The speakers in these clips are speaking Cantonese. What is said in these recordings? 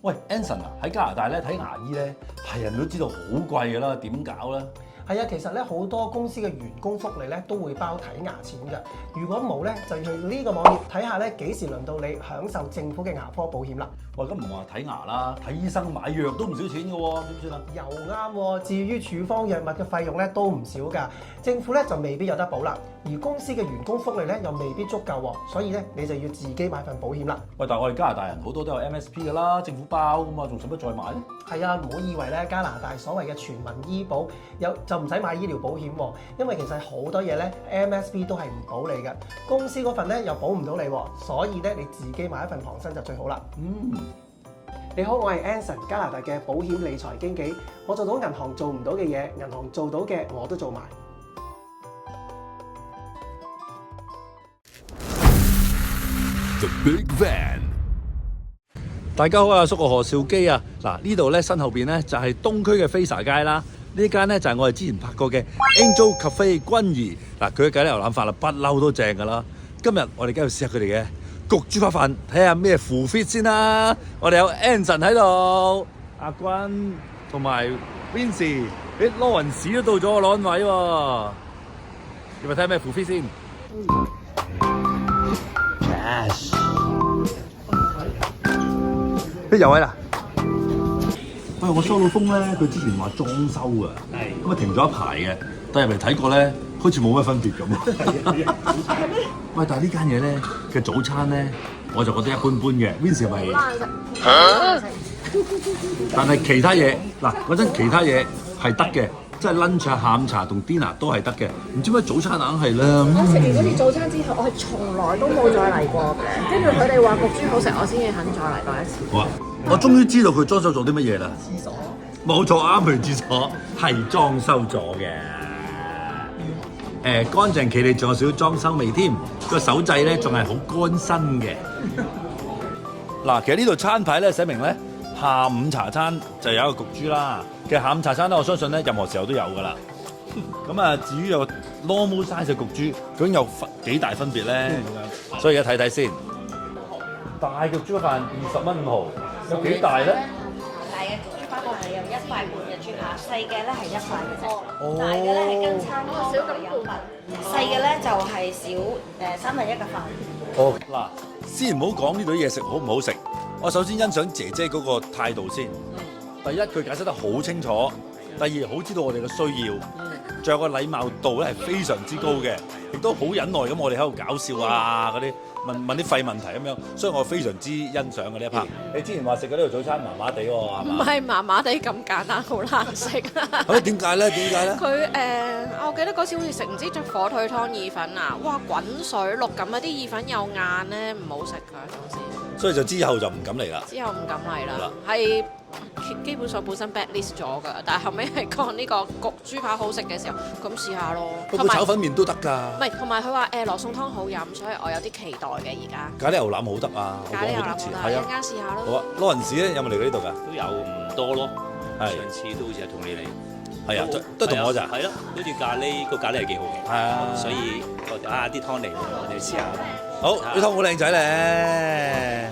喂 ，Anson 啊，喺加拿大咧睇牙醫咧，係人都知道好貴㗎啦，點搞咧？係啊，其實咧好多公司嘅員工福利咧都會包睇牙錢嘅。如果冇咧，就要去呢個網頁睇下咧幾時輪到你享受政府嘅牙科保險啦。喂，咁唔話睇牙啦，睇醫生買藥都唔少錢㗎喎，點算啊？又啱喎，至於處方藥物嘅費用咧都唔少㗎，政府咧就未必有得補啦，而公司嘅員工福利咧又未必足夠喎，所以咧你就要自己買份保險啦。喂，但係我哋加拿大人好多都有 MSP 㗎啦，政府包㗎嘛，仲使乜再買咧？係啊，唔好以為咧加拿大所謂嘅全民醫保就唔使買醫療保險喎，因為其實好多嘢咧 MSP 都係唔保你嘅，公司嗰份咧又保唔到你喎，所以咧你自己買一份旁身就最好啦。你好，我係 Anson， 加拿大嘅保險理財經紀，我做到銀行做唔到嘅嘢，銀行做到嘅我都做埋。The Big Van。大家好啊，叔個何兆基啊！嗱，呢度咧身後邊咧就係東區嘅 Fraser 街啦。呢間咧就係我哋之前拍過嘅 Angel Cafe 君怡。嗱，佢嘅咖喱牛腩飯啦，不嬲都正㗎啦。今日我哋梗係要試下佢哋嘅焗豬扒飯，睇下咩符 fit 先啦。我哋有 Anson 喺度，阿君同埋 Vincy，羅雲士都到咗，攞位喎。要咪睇下咩符 fit 先 ？Cash， 有位啦。喂，我收到風咧，佢之前話裝修啊，咁啊停咗一排嘅，但入嚟睇過咧，好似冇乜分別咁。喂，但係呢間嘢咧嘅早餐咧，我就覺得一般般嘅。Vincy 係咪？但係其他嘢嗱，嗰陣其他嘢係得嘅，即係 lunch、下午茶同 dinner 都係得嘅。唔知點解早餐硬係咧？我食完嗰次早餐之後，我係從來都冇再嚟過嘅。跟住佢哋話焗豬好食，我先至肯再嚟多一次。好啊！我終於知道佢裝修做啲乜嘢啦。廁所冇錯，啱佢廁所係裝修咗嘅。乾淨企理，仲有少少裝修味添。個手掣咧仲係好乾身嘅。嗱，其實呢度餐牌咧寫明咧下午茶餐就有一個焗豬啦。其實下午茶餐咧，我相信咧任何時候都有㗎啦。咁啊，至於有個 normal size 嘅焗豬，究竟有幾大分別咧？咁樣，所以而家睇睇先。大焗豬扒飯20蚊5毫，有幾大咧？大嘅豬扒飯係有1塊半嘅豬扒，細嘅咧係1塊嘅啫。大嘅咧係跟餐湯嘅有份，細嘅咧就係少1/3嘅飯。好嗱，先唔好講呢度啲嘢食好唔好食，我首先欣賞姐姐嗰個態度先。第一，佢解釋得好清楚；第二，好知道我哋嘅需要；仲有個禮貌度咧係非常之高嘅，亦都好忍耐咁，我哋喺度搞笑啊嗰啲。問啲廢問題咁樣，所以我非常之欣賞嘅呢一 part。你之前話食嘅呢個早餐麻麻地喎，係嘛？唔係麻麻地咁簡單，好難食。點解咧？點解咧？佢我記得嗰次好似食唔知隻火腿湯意粉啊，哇滾水淥咁啊，啲意粉又硬咧，唔好食㗎嗰時。所以就之後就唔敢嚟啦。之後唔敢嚟啦，係基本上本身 bad list 咗㗎，但係後尾係講呢個焗豬扒好食嘅時候，咁試下咯。不過炒粉麵都得㗎。唔係，同埋佢話羅宋湯好飲，所以我有啲期待嘅而家。咖喱牛腩好得啊！咖喱牛腩好得，一陣間試下咯。好啊，羅雲士咧有冇嚟過呢度㗎？都有唔多咯，係上次都好似係同你嚟，係啊，都同我咋？係咯，好似咖喱個咖喱係幾好嘅，係啊，所以我哋啲湯嚟，我哋試下。好，呢湯好靚仔咧。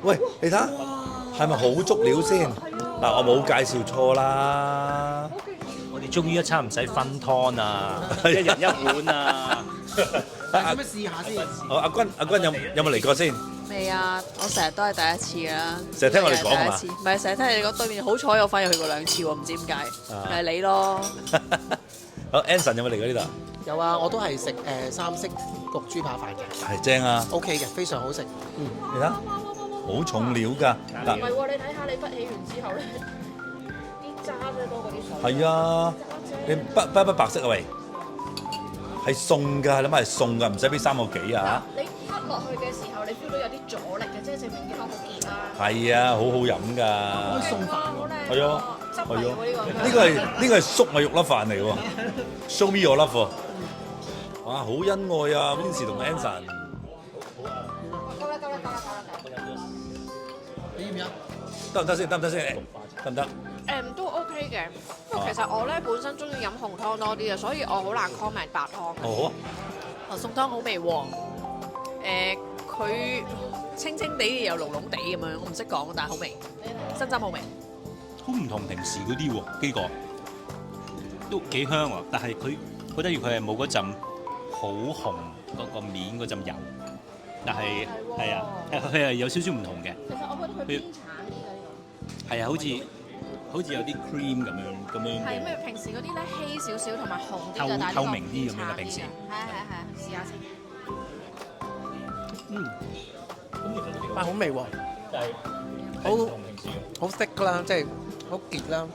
喂，你睇下係咪好足料先？嗱，我冇介紹錯啦。我哋終於一餐唔使分湯啊，一人一碗啊！使唔使試下先？好，阿君有冇嚟過先？未啊！我成日都係第一次㗎啦。成日聽我哋講係嘛？唔係成日聽你哋講對面，好彩我反而去過2次喎，唔知點解。係你咯。好 ，Anson 有冇嚟過呢度？有啊，我都係食三色焗豬扒飯嘅。係正啊 OK 嘅，非常好食。你睇，好重料㗎。唔係喎，你睇下你滗起完之後咧，啲渣咧多過啲水。係啊，你不白色啊喂，係餸㗎，你諗下係餸㗎，唔使俾3個幾啊你滗落去嘅時候，你 feel 到有啲阻力嘅，即係證明啲湯好熱啦。係啊，好好飲㗎。餸飯好靚。係啊，汁嚟係啊喎，呢個係粟米肉粒飯嚟喎，Show me your love 喎。哇，好恩愛啊 ，Vincy 同 Anson。夠啦。你要唔要？得唔得先？得唔得先？得唔得？都 OK 嘅，不過其實我咧本身中意飲紅湯多啲嘅，所以我好難 comment 白湯。哦，好啊。餸湯好味喎。佢清清地又濃濃地咁樣，我唔識講，但係好味，真好味。好唔同平時嗰啲喎，基哥都幾香喎，但係佢好得意，佢係冇嗰陣好紅嗰個面嗰陣油，但係係啊，佢係有少少唔同嘅。其實我覺得佢偏橙啲嘅呢係啊，好似有啲 cream 咁樣個。係嘅。咩？平時嗰啲咧稀少少同埋紅啲嘅，但係呢個透明啲咁樣嘅平時。係啊，試下先。但係好味喎，就係好唔同平時嘅。好 thick 啦，即係好結啦，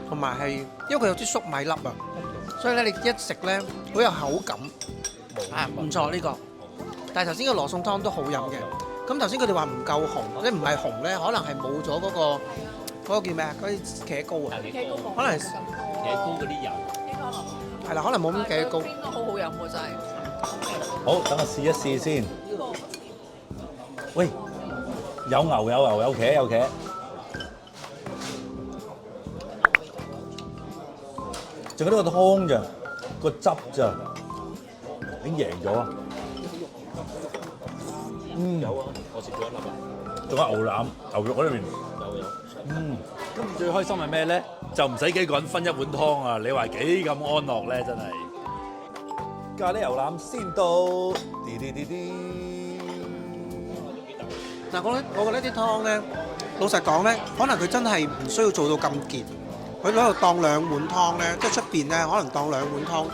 同埋係因為佢有啲粟米粒啊，所以咧你一食咧好有口感，唔錯呢個。但係頭先個羅宋湯都好飲嘅。咁頭先佢哋話唔夠紅，即係唔係紅咧，可能係冇咗嗰個叫咩啊？嗰啲茄膏啊，可能係茄膏嗰啲油。係啦，可能冇咁茄膏。邊個好好飲喎，真係。好，等我試一試先。喂，有牛有茄，淨係呢個湯咋，個汁咋，已經贏咗啊！有啊，我食咗一粒啊。仲有牛腩、牛肉喺裏面。有。咁最開心係咩咧？就唔使幾個人分一碗湯啊！你話幾咁安樂咧？真係。咖喱牛腩先到，嗱，我覺得啲湯咧，老實講咧，可能佢真係唔需要做到咁結，佢攞度當2碗湯咧，即係出邊咧可能當2碗湯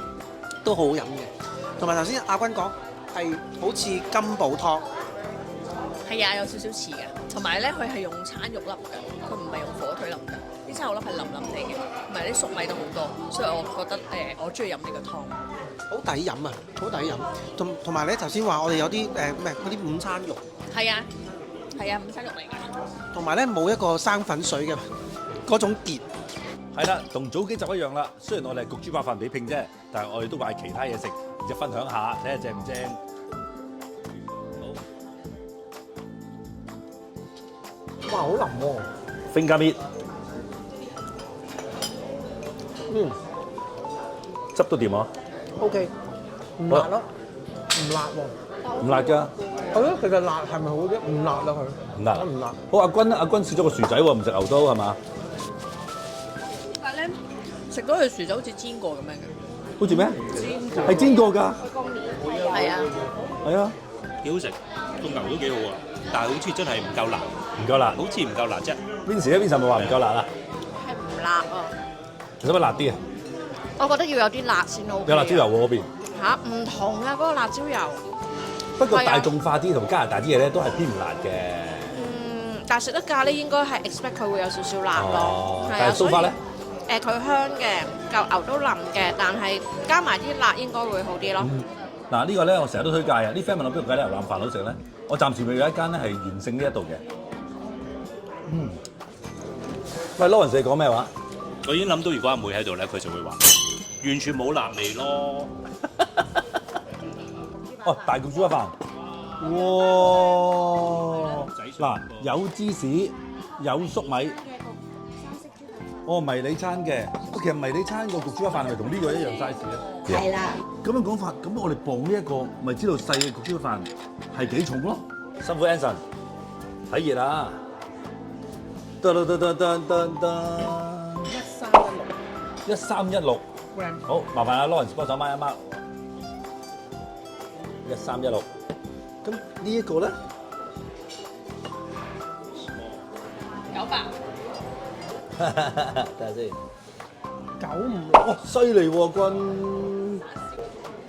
都好好飲嘅。同埋頭先阿君講係好似金寶湯，係啊，有少少似嘅。同埋咧，佢係用橙肉粒嘅，佢唔係用火腿粒嘅。啲橙肉粒係腍腍地嘅，同埋啲粟米都好多，所以我覺得我中意飲呢個湯。好抵飲啊，好抵飲。同埋咧頭先話我哋有啲咩嗰啲午餐肉，係啊，午餐肉嚟㗎。同埋咧冇一個生粉水嘅嗰種結。係啦，同早幾集一樣啦。雖然我哋係焗豬扒飯比拼啫，但係我哋都買其他嘢食，而且分享下，睇下正唔正。哇，好腍喎！Finger meat，汁都掂啊 ！OK，唔辣咯，唔辣喎。唔辣㗎。係咯，其實辣係咪好啲？唔辣啦佢。唔辣。唔辣。好，阿君試咗個薯仔喎，唔食牛刀係嘛？但係咧，食到佢薯就好似煎過咁樣嘅。好似咩？係煎過㗎。係啊。係啊。幾好食，個牛都幾好啊，但係好似真係唔夠辣，唔夠辣。好似唔夠辣啫。Vincent 咧，Vincent咪話唔夠辣啊？係唔辣啊？使唔使辣啲啊？我覺得要有啲辣先 OK。有辣椒油喎嗰邊。嚇，唔同啊！嗰個辣椒油。不過大眾化啲同加拿大啲嘢咧，都係偏唔辣嘅。但係食得咖喱應該係 expect 佢會有少少辣咯。係啊，但係蘇花咧？佢香嘅，嚿牛都腍嘅，但係加埋啲辣應該會好啲咯。嗱呢個咧，我成日都推介啊！啲 friend 問我邊度咖喱牛腩飯好食咧，我暫時未有一間咧係完勝呢一度嘅。喂，Lawrence 你講咩話？我已經諗到，如果阿妹喺度咧，佢就會話完全冇辣味咯。哦，大焗豬扒飯，哇！嗱，有芝士，有粟米。哦，迷你餐嘅，其實迷你餐個焗豬扒飯係咪同呢個一樣 size 咧？係啦。咁樣講法，咁我哋磅呢一個，咪知道細嘅焗豬扒飯係幾重咯？辛苦 Anson，睇熱啊！1316，好，麻煩阿 Lawrence 幫手掹一掹。1316，咁呢一個咧900。睇下先95，哇，犀利喎君！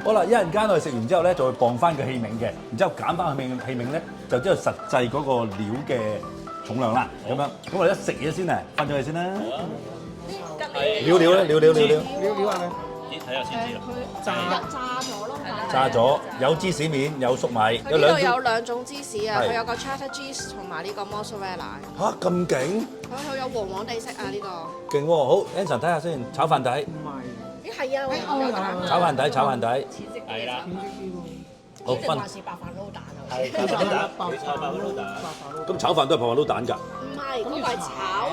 好啦，一陣間我哋食完之後咧，就會磅翻個器皿嘅，然之後減翻個器皿咧，就知道實際嗰個料嘅重量啦。咁樣，咁我哋一食嘢先啊，分咗佢先啦。料咧，料係咪？你睇下先知啦。炸咗咯，炸咗，有芝士面，有粟米，佢呢度有2種芝士啊，佢有個 cheddar cheese 同埋呢個 mozzarella。嚇咁勁！佢有黃黃地色啊呢個。勁喎，好 Anson 睇下先，炒飯底。唔係。咦係啊，我有蛋。炒飯底，炒飯底。係啦。好分。還是白飯撈蛋啊？係炒白撈蛋。咁炒飯都係白飯撈蛋㗎。唔係，嗰個係炒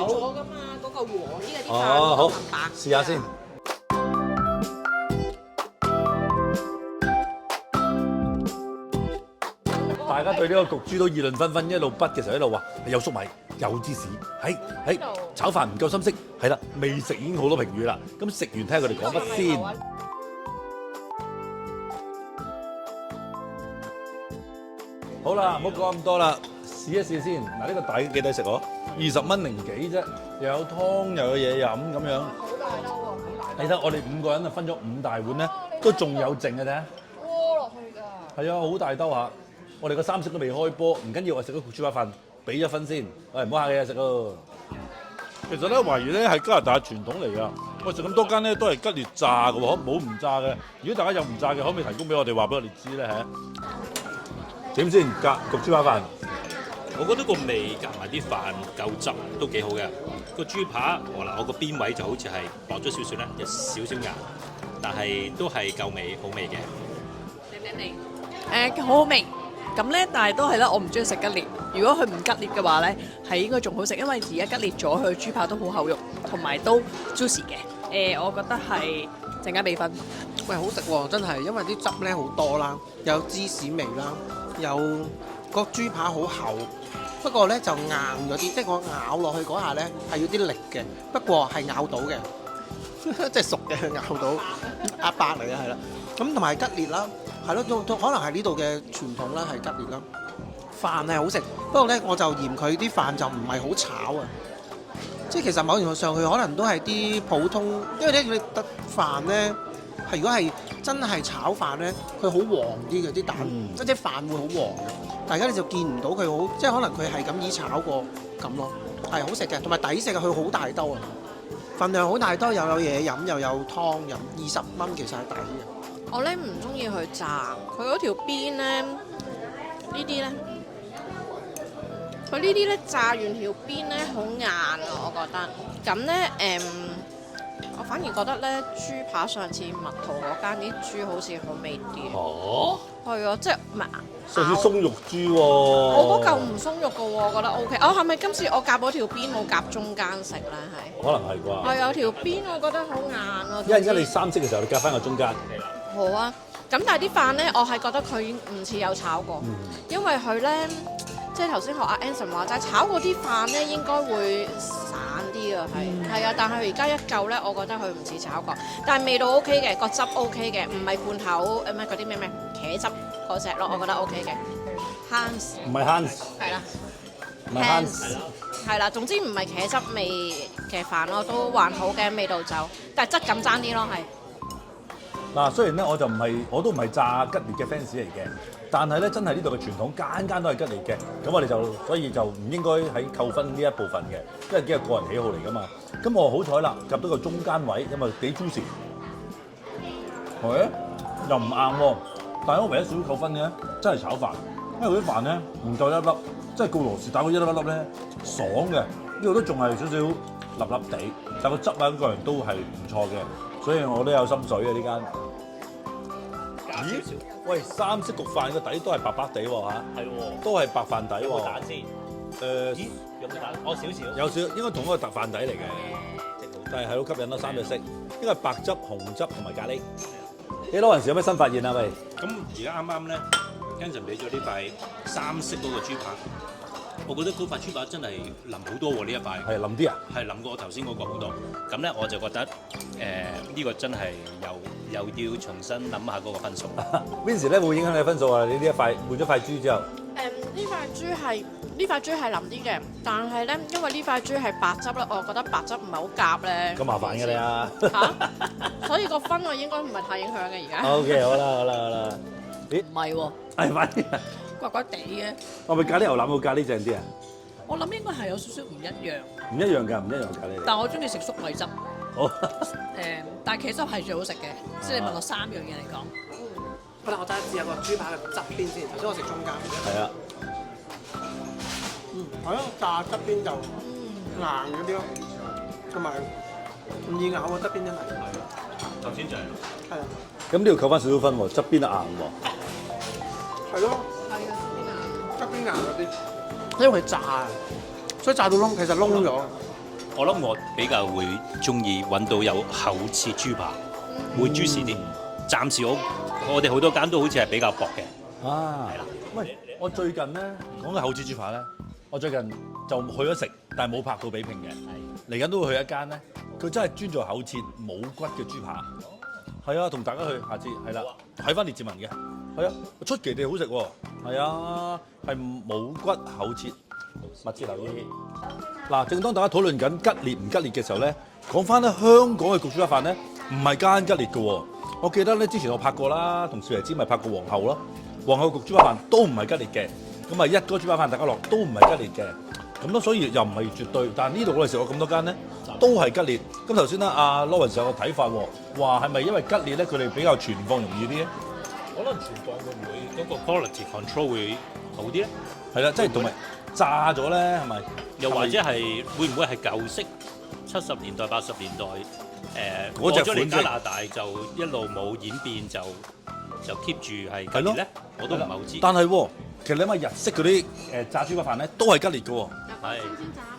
咗㗎嘛，嗰個黃啲嘅啲飯哦，好白，試下先。大大家對呢個焗豬都議論紛紛，一路畢嘅時候一路話有粟米、有芝士，喺炒飯唔夠深色，係啦，未食已經好多評語啦。咁食完睇下佢哋講乜先。好啦，唔好講咁多啦，試一試先。嗱，呢個底幾抵食喎？20蚊零幾啫，又有湯又有嘢飲咁樣。好大兜喎！你睇我哋5個人啊，分咗5大碗咧，都仲有剩嘅啫。窩落去㗎。係啊，好大兜下。我哋個三色都未開波，唔緊要，我食咗焗豬扒飯，俾1分先。喂，唔好客氣啊，食咯。其實咧，懷疑咧係加拿大傳統嚟㗎。我食咁多間咧都係吉列炸嘅喎，冇唔炸嘅。如果大家有唔炸嘅，可唔可以提供俾我哋話俾我哋知咧？嚇？點先？焗豬扒飯，我覺得個味夾埋啲飯夠汁都幾好嘅。個豬扒我個邊位就好似係薄咗少少咧，有少少硬，但係都係夠味好味嘅。好好味。咁咧，但係都係啦，我唔中意食吉列。如果佢唔吉列嘅話咧，係應該仲好食，因為而家吉列咗，佢豬扒都好厚肉，同埋都 juicy 嘅。我覺得係陣間俾分。喂，好食喎，真係，因為啲汁咧好多啦，有芝士味啦，有個豬扒好厚，不過咧就硬咗啲，即係我咬落去嗰下咧係要啲力嘅，不過係咬到嘅，即係熟嘅咬到，阿伯嚟嘅係啦。咁同埋吉列啦，係咯，都可能係呢度嘅傳統啦，係吉列啦。飯係好食，不過咧我就嫌佢啲飯就唔係好炒啊。即係其實某程度上佢可能都係啲普通，因為咧佢得飯咧係如果係真係炒飯咧，佢好黃啲嘅啲蛋，即係飯會好黃嘅。大家你就見唔到佢好，即係可能佢係咁意炒過咁咯，係好食嘅，同埋抵食嘅，佢好大兜啊，份量好大兜，又有嘢飲又有湯飲，20蚊其實係抵嘅。我咧唔中意佢炸，佢嗰條邊咧，呢啲咧，佢呢啲咧炸完條邊咧好硬啊，我覺得。咁咧我反而覺得咧豬扒上次蜜桃嗰間啲豬好似好味啲。哦，係啊，即係唔係上次鬆肉豬喎。我嗰嚿唔鬆肉嘅喎，我覺得 O K。係咪今次我夾嗰條邊冇夾中間食咧？係。可能係啩。係有條邊，我覺得好硬啊。一陣間你三色嘅時候，你夾翻個中間。好啊，咁但係啲飯咧，我係覺得佢唔似有炒過，因為佢咧，即係頭先學阿 Anson 話齋，炒過啲飯咧應該會散啲啊，係啊，但係佢而家一嚿咧，我覺得佢唔似炒過，但係味道 OK 嘅，個汁 OK 嘅，唔係罐頭唔係嗰啲咩茄汁嗰隻咯，我覺得 OK 嘅。Hans 唔係 Hans，係啦，唔係 Hans，係啦，總之唔係茄汁味嘅飯咯，都還好嘅味道就，但係質感爭啲咯，係。嗱，雖然咧我都唔係炸吉列嘅 fans 嚟嘅，但係咧真係呢度嘅傳統間間都係吉列嘅，咁我哋所以就唔應該喺扣分呢一部分嘅，因為幾係個人喜好嚟噶嘛。咁我好彩啦，夾到個中間位，因為幾 juicy，係又唔硬喎。但係我唯一少少扣分嘅真係炒飯，因為嗰啲飯咧唔夠一粒，即係告羅士打嗰一粒粒咧爽嘅，呢度都仲係少少粒粒地，但個汁啊嗰個人都係唔錯嘅，所以我都有心水嘅呢間。咦？喂，三色焗飯個底都係白白地喎嚇，係喎，都係白飯底喎。有冇蛋先？咦？有冇蛋？我少少。有少應該同一個特飯底嚟嘅，但係係好吸引咯，三隻色，應該係白汁、紅汁同埋咖喱。你攞陣時有咩新發現啊？喂，咁而家啱啱咧 Anson 俾咗呢塊三色嗰個豬扒，我覺得嗰塊豬扒真係腍好多喎，呢一塊。係腍啲啊？係腍過我頭先嗰個好多。咁咧我就覺得呢個真係又要重新諗下嗰個分數。邊時咧會影響你嘅分數啊？你呢一塊換咗塊豬之後，呢塊豬係腍啲嘅，但係咧因為呢塊豬係白汁咧，我覺得白汁唔係好夾咧。咁麻煩嘅你啊！所以個分我應該唔係太影響嘅而家。OK，好啦。咦？唔係喎，係咪？怪怪地嘅。係咪咖喱牛腩會咖喱正啲啊？我諗應該係有少少唔一樣，唔一樣㗎，唔一樣咖喱。但我中意食粟米汁。好。但係茄汁係最好食嘅，即係你問我3樣嘢嚟講。好啦，我睇下試下個豬扒嘅側邊先。頭先我食中間。係啊。係咯，炸側邊就硬嗰啲咯，同埋唔易咬喎，側邊真係。頭先就係。係啊。咁呢度扣翻少少分喎，側邊都硬喎。係咯。係啊，側邊硬嗰啲，因為佢炸啊，所以炸到燶，其實燶咗。我諗我比較會中意揾到有厚切豬扒，會 juicy 啲。暫時我哋好多間都好似係比較薄嘅。啊，係啦。喂，我最近咧講嘅厚切豬扒咧，我最近就去咗食，但係冇拍到比拼嘅。嚟緊都會去一間咧，佢真係專做厚切冇骨嘅豬扒。係啊，同大家去下次係啦，睇翻列治文嘅。係啊，出奇地好食喎。係啊，係冇骨厚切，密切留意。嗱，正當大家討論緊吉列唔吉列嘅時候咧，講翻咧香港嘅焗豬扒飯咧，唔係間吉列嘅喎。我記得咧之前我拍過啦，同少爺之咪拍過皇后咯。皇后焗豬扒飯都唔係吉列嘅，咁啊一哥豬扒飯大家樂都唔係吉列嘅。咁咯，所以又唔係絕對，但係呢度我哋食過咁多間咧，都係吉列。咁頭先咧，阿 Lawrence 有個睇法喎，話係咪因為吉列咧，佢哋比較存放容易啲咧？可能存放會唔會嗰個 quality control 會好啲咧？係啦，即係同埋炸咗咧，係咪？又或者係會唔會係舊式70年代、80年代嗰隻過咗嚟款式加拿大就一路冇演變就 keep 住係吉列咧？我都唔係好知。但係喎，其實你諗下日式嗰啲炸豬扒飯咧，都係吉列嘅喎。係新鮮炸啊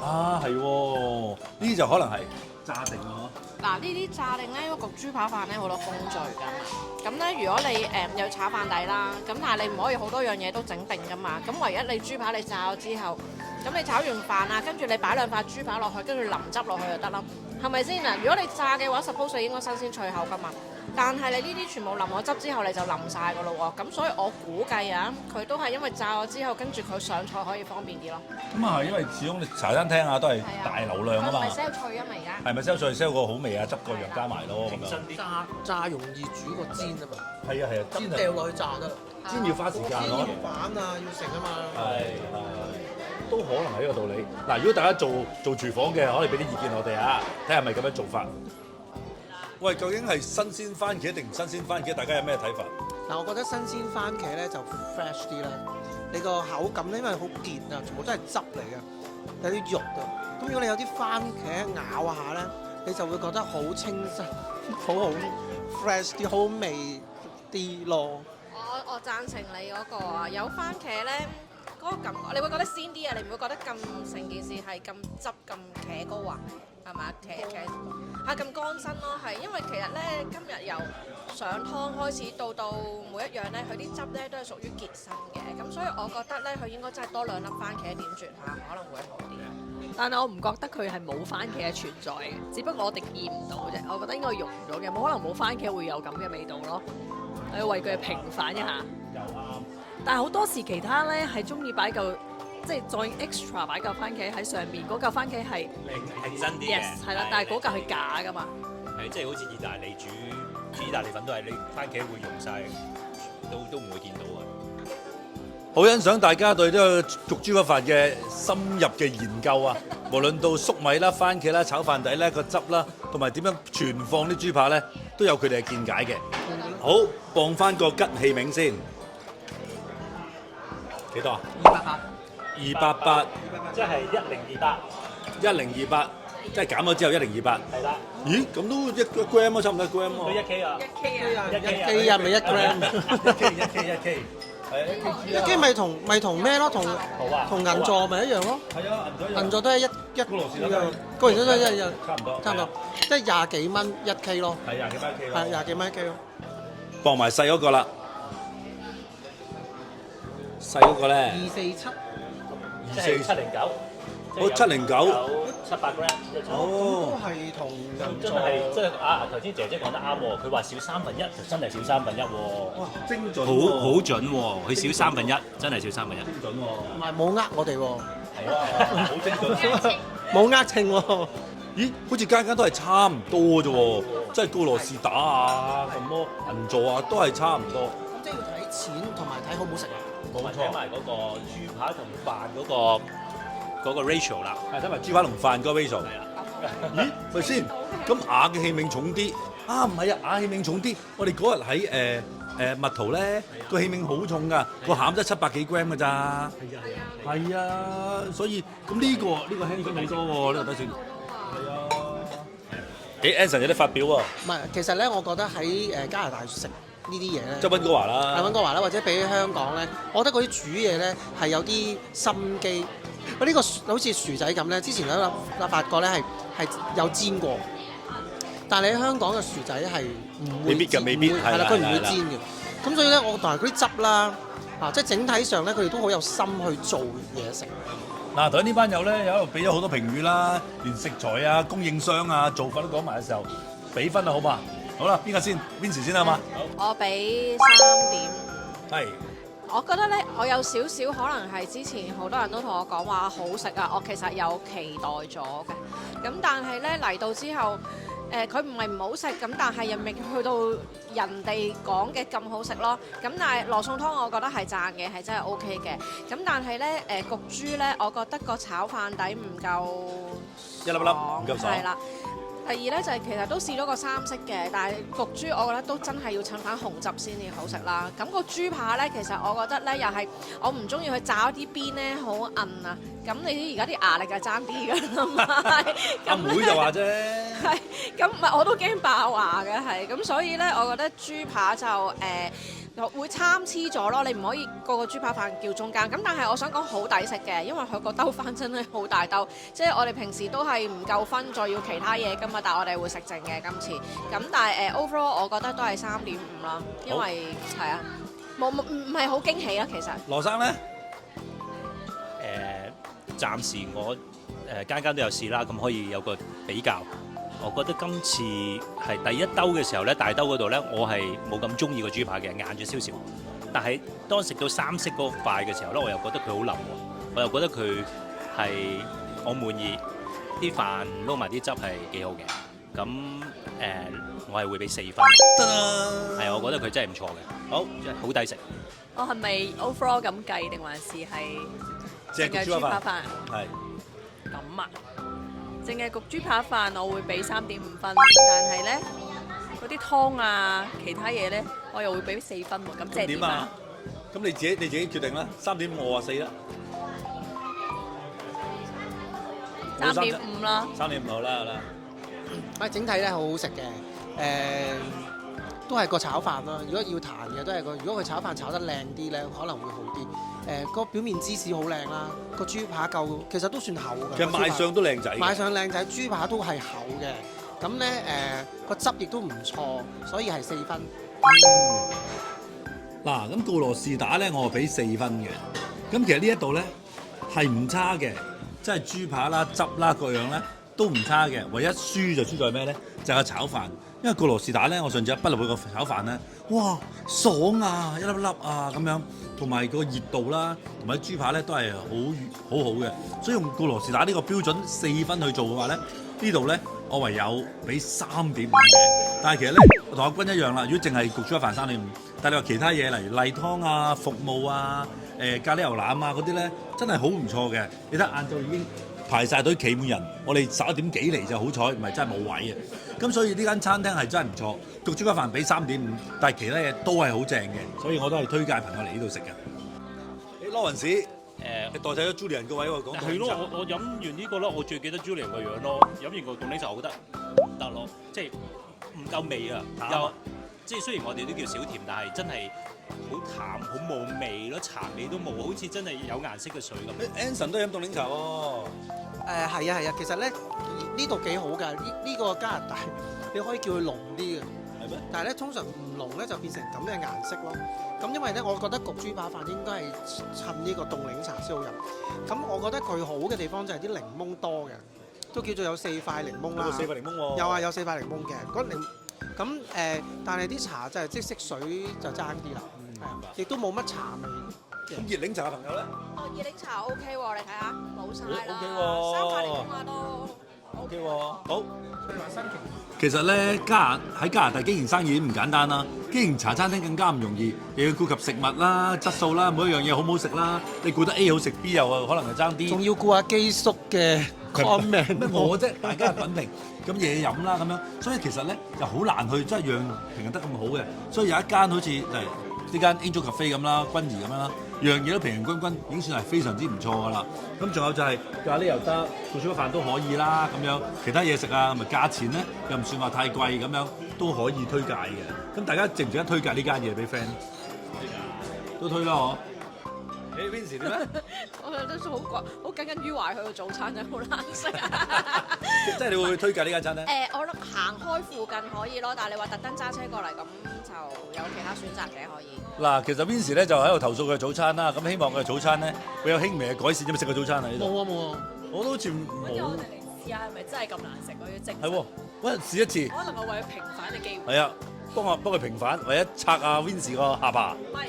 嘛。啊，係喎，呢啲就可能係炸定咯。嗱，呢啲炸定咧，因為焗豬扒飯咧好多工序㗎嘛。咁咧，如果你有炒飯底啦，咁但係你唔可以好多樣嘢都整定㗎嘛。咁唯一你豬扒你炸咗之後，咁你炒完飯啊，跟住你擺兩塊豬扒落去，跟住淋汁落去就得啦，係咪先啊？如果你炸嘅話，suppose 應該新鮮脆口㗎嘛。但係你呢啲全部淋咗汁之後，你就淋晒㗎咯喎。咁所以我估計啊，佢都係因為炸咗之後，跟住佢上菜可以方便啲咯。咁啊係，因為始終你茶餐廳啊都係大流量啊嘛。佢唔係 sell 脆啊嘛，而家。係咪 sell 菜 sell 個好味啊？執個藥加埋咯咁樣。炸容易煮過煎啊嘛，係啊係啊，煎咁掉落去炸得啦。煎要花時間煎要咯。反啊，要成啊嘛。係，都可能係呢個道理。嗱，如果大家做廚房嘅，可以俾啲意見我哋啊，睇下係咪咁樣做法。喂，究竟係新鮮番茄定唔新鮮番茄？大家有咩睇法？嗱，我覺得新鮮番茄咧就 fresh 啲啦，你個口感咧因為好結啊，全部都係汁嚟嘅，有啲肉啊。咁如果你有啲番茄咬下咧，你就會覺得好清新，好 fresh 啲，好味啲咯。我贊成你嗰個啊，有番茄咧嗰個感覺，你會覺得鮮啲啊，你唔會覺得咁成件事係咁汁咁茄膏啊，係嘛？茄係咁乾身咯，係因為其實咧今日由上湯開始到每一樣咧，佢啲汁咧都係屬於結身嘅，咁所以我覺得咧佢應該真係多兩粒番茄點綴下，可能會好啲。但係我唔覺得佢係冇番茄嘅存在嘅，只不過我哋見唔到啫。我覺得應該溶咗嘅，冇可能冇番茄會有咁嘅味道咯。我要為佢平反一下。又啱。但係好多時其他咧係中意擺嚿，即係再 extra 擺嚿番茄喺上面，嗰嚿番茄係平身啲嘅。 yes 係啦，但係嗰嚿係假㗎嘛。係即係好似意大利煮意大利粉都係你番茄會溶晒，都唔會見到啊！好欣賞大家對呢個焗豬扒飯嘅深入嘅研究啊！無論到粟米啦、番茄啦、炒飯底咧個汁啦，同埋點樣存放啲豬扒咧，都有佢哋嘅見解嘅。好，磅翻個吉器皿先，幾多啊？288，即係1028， 1028，即係減咗之後1028。係啦。咦？咁都1 gram 啊，差唔多1 gram 佢喎。 1K 啊1 K 啊，咪1 gram。 1K，一機咪同咩咯？同銀座咪一樣咯。係啊，銀座都係一高羅士都係高羅士都係一差唔多，差唔多，即係廿幾蚊1 K 咯。係20幾蚊 K 咯。係廿幾蚊1 K 咯。磅埋細嗰個啦，細嗰個咧247。即係709，好709， 700 gram 一張。哦，都係同銀真座。係即係頭先姐姐講得啱喎，佢話少1/3就真係少1/3喎。哇，精準好準喎，佢少1/3，真係少1/3。精準喎，同埋冇呃我哋喎。係啊，好精準。冇呃稱喎。咦，好似間間都係差唔多啫喎，即係高羅士打啊，咁咯，銀座啊，都係差唔多。咁即係要睇錢同埋睇好唔好食啊。冇睇埋嗰個豬扒同飯嗰個 ratio 啦。係睇埋豬扒同飯嗰個 ratio。係啊。咦，咪先？咁瓦嘅器皿重啲啊？唔係啊，瓦器皿重啲。我哋嗰日喺蜜桃咧，個器皿好重㗎，個餡得700幾 gram 㗎咋。係啊，所以咁呢個輕鬆好多喎，呢個得算。係啊。Anson 有啲發表喎。唔係，其實咧，我覺得喺加拿大食呢啲嘢咧，即係溫哥華啦。喺溫哥華啦，或者比起香港咧，我覺得嗰啲煮嘢咧係有啲心機。佢呢個好似薯仔咁咧，之前喺法國咧係有煎過，但係你喺香港嘅薯仔係唔會未必㗎，未必係啦，佢唔會煎嘅。咁所以咧，我同埋嗰啲汁啦，即係整體上咧，佢哋都好有心去做嘢食。嗱，頭先呢班友咧有喺度俾咗好多評語啦，連食材啊、供應商啊、做法都講埋嘅時候，俾分啊好嘛？好啦，邊個先？Vincy 先啊嘛？我俾3.5。係。我覺得咧，我有少少可能係之前好多人都同我講話好食啊，我其實有期待咗嘅。咁但係咧嚟到之後，佢唔係唔好食，咁但係又未去到人哋講嘅咁好食咯。咁但係羅宋湯我覺得係讚嘅，係真係 OK 嘅。咁但係咧焗豬咧，我覺得個炒飯底唔夠一粒粒唔夠爽。係啦。第二咧就係其實都試咗個三色嘅，但係焗豬我覺得都真係要襯翻紅汁先至好食啦。咁個豬扒咧，其實我覺得咧又係我唔中意佢炸啲邊咧好韌啊。咁你知而家啲牙力就爭啲㗎啦嘛。阿妹就話啫。係，咁唔係我都驚爆牙嘅係，咁所以咧我覺得豬扒就會參差咗咯，你唔可以個個豬扒飯叫中間。咁但係我想講好抵食嘅，因為佢個兜飯真係好大兜，即係我哋平時都係唔夠分，再要其他嘢㗎嘛，但係我哋會食剩嘅今次。咁但係overall 我覺得都係3.5啦，因為係啊，唔係好驚喜啦其實。羅生咧？暫時我間間都有試啦，咁可以有個比較。我覺得今次係第一兜嘅時候咧，大兜嗰度咧，我係冇咁中意個豬扒嘅，硬咗少少。但係當食到三色嗰塊嘅時候咧，我又覺得佢好腍喎，我又覺得佢係我滿意，啲飯撈埋啲汁係幾好嘅。咁我係會俾4分。真啊！係啊，我覺得佢真係唔錯嘅，好，真係好抵食。我係咪 overall 咁計定還是係淨係豬扒飯？係。咁啊！淨係焗豬扒飯，我會俾3.5分，但係咧嗰啲湯啊、其他嘢咧，我又會俾4分喎。咁即係點啊？咁你自己決定啦，3.5我話4啦。3.5啦。3.5好啦，好啦。整體咧好好食嘅，都係個炒飯啦。如果要彈嘅都係個，如果佢炒飯炒得靚啲咧，可能會好啲。個表面芝士好靚啦，個豬扒夠，其實都算厚嘅。其實賣相都靚仔。賣相靚仔，豬扒都係厚嘅。咁咧個汁亦都唔錯，所以係4分。嗱，咁告羅士打咧，我係俾4分嘅。咁其實呢一度咧係唔差嘅，即係豬扒啦、汁啦各樣咧都唔差嘅。唯一輸就輸在咩咧？就係個炒飯。因為告羅士打咧，我上次一筆落去個炒飯咧，哇，爽啊，一粒粒啊咁樣，同埋個熱度啦，同埋啲豬扒咧都係好嘅。所以用告羅士打呢個標準4分去做嘅話咧，呢度咧我唯有俾3.5嘅。但係其實咧，我同阿君一樣啦。如果淨係焗豬扒飯3.5，但係你話其他嘢例如例湯啊、服務啊、咖喱牛腩啊嗰啲咧，真係好唔錯嘅。你睇晏晝已經排晒隊企滿人，我哋11點幾嚟就好彩，唔係真係冇位嘅。咁所以呢間餐廳係真係唔錯，焗豬扒飯俾3.5，但係其他嘢都係好正嘅，所以我都係推介朋友嚟呢度食嘅。Lawrence，你代替咗 Julian 個位喎，講係咯，我飲完呢個咧，我最記得 Julian 個樣咯。飲完個凍檸茶，我覺得唔得咯，即係唔夠味啊。又即係雖然我哋都叫小甜，但係真係好淡，好冇味咯，茶味都冇，好似真係有顏色嘅水咁。Anson 都飲凍檸茶喎。係啊，其實咧呢度幾好㗎，呢個加拿大你可以叫佢濃啲嘅，係咩？但係咧通常唔濃咧就變成咁嘅顏色咯。咁因為咧，我覺得焗豬扒飯應該係襯呢個凍檸茶先好飲。咁我覺得佢好嘅地方就係啲檸檬多嘅，都叫做有4塊檸檬啦。有4塊檸檬喎。有啊，有4塊檸檬嘅。咁但係啲茶就係即色水就爭啲啦，亦都冇乜茶味。咁熱檸茶嘅朋友咧？熱檸茶 OK 喎，你睇下冇晒啦。 OK 喎。3塊檸檬啊都 OK 喎。好。其實咧，喺加拿大經營生意唔簡單啦，經營茶餐廳更加唔容易，又要顧及食物啦、質素啦，每一樣嘢好唔好食啦。你顧得 A 好食 ，B 又可能係爭啲。仲要顧下基叔嘅 comment。咩我啫？大家品評咁嘢飲啦咁樣，所以其實咧就好難去真係樣評得咁好嘅。所以有一間好似呢間 Angel Cafe 咁啦、君怡咁樣啦，樣嘢都平平均均，已經算係非常之唔錯㗎啦。咁仲有就係咖喱又得，焗豬扒飯都可以啦咁樣，其他嘢食啊，咪價錢咧又唔算話太貴咁樣，都可以推介嘅。咁大家值唔值得推介呢間嘢俾 friend？都推啦嗬。誒 Vincy 點咧？我覺得都好緊緊於懷佢個早餐真係好難食啊！即係你會唔會推介呢間餐咧？我諗行開附近可以咯，但係你話特登揸車過嚟咁就有其他選擇嘅可以。嗱，其實 Vincy 咧就喺度投訴佢嘅早餐啦，咁希望佢嘅早餐咧會有輕微嘅改善。有冇食過早餐啊？呢度冇啊冇啊，我都好似跟住我冇哋。嚟試下係咪真係咁難食，我要證實。係喎，揾試一次。可能我為咗平反嘅機會。係啊，幫佢平反，或者拆下 Vincy 個下巴。係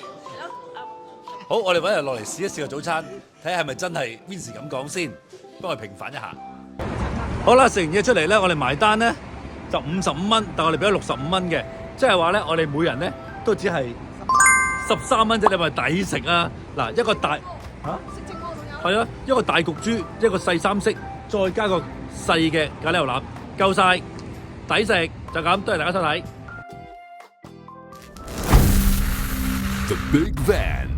好，我哋揾人落嚟試一試個早餐，睇下係咪真係 Vincy 咁講先，幫佢平反一下。好啦，食完嘢出嚟咧，我哋埋單咧就55蚊，但我哋俾咗65蚊嘅，即係話咧，我哋每人咧都只係13蚊啫，你咪抵食啊！嗱，一個大嚇係啊，一個大焗豬，一個細三色，再加個細嘅咖喱牛腩，夠晒，抵食就咁，多謝大家收睇。 The Big Van.